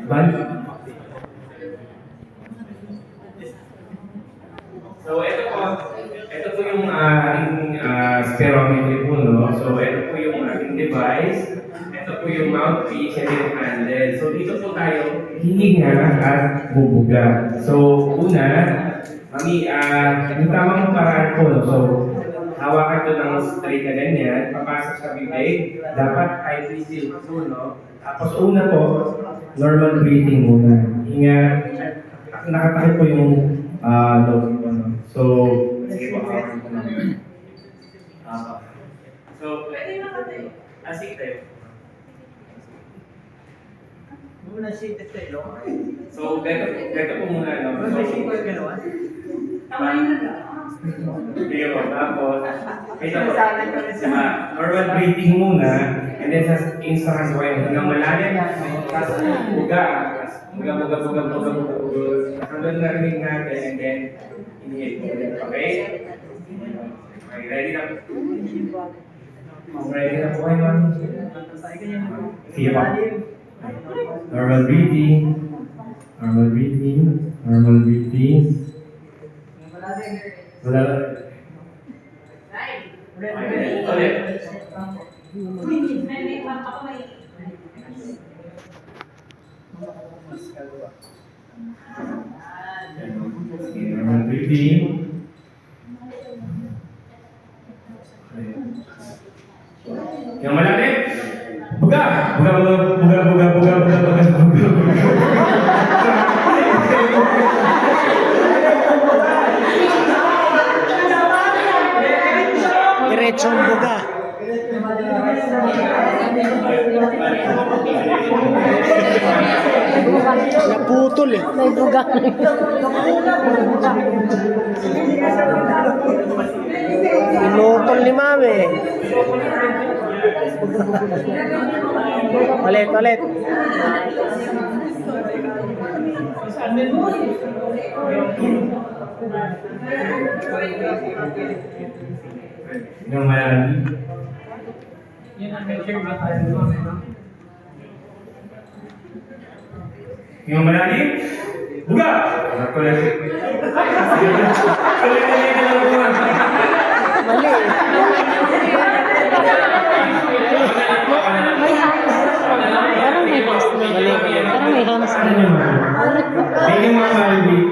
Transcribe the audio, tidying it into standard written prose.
Balik. So, ito po yung ating spirometry po, no? So, ito po yung ating device. Ito po yung mouthpiece and yung handle. So, dito po tayo hihinga at bubuga. So, una, mami, yung tamang paraan po, no? So, hawakan to ng straight na ganyan, papasok sa bibig, dapat tightly sealed po, no? Tapos una po, normal breathing muna. Hinga, nakatakip po yung nose mo, no? So, sige po, hawakan ko na. So, asik tayo. Muna si Tetelo. So, ganito po muna, no? May siko yung gano'n? Kamay na lang. Sige po, tapos, ito po, normal breathing muna, and then sa instructions ko yun, hanggang malalim, tapos buga, buga, hanggang narinig natin, and then, inhale. Okay? Okay, ready na? Ready na po kayo, ma'am? Sige po. Normal breathing. Normal breathing. Normal breathing. Wala. Ulit. Normal breathing. Yang malalim. Buga. Diretsong buga. Naputol eh. May buga. Pinutol ni mami. Ulit. Yang malalim. Yang malalim. Buga. Mali. Parang may hams na. Parang may hams na. Hindi mo malalim.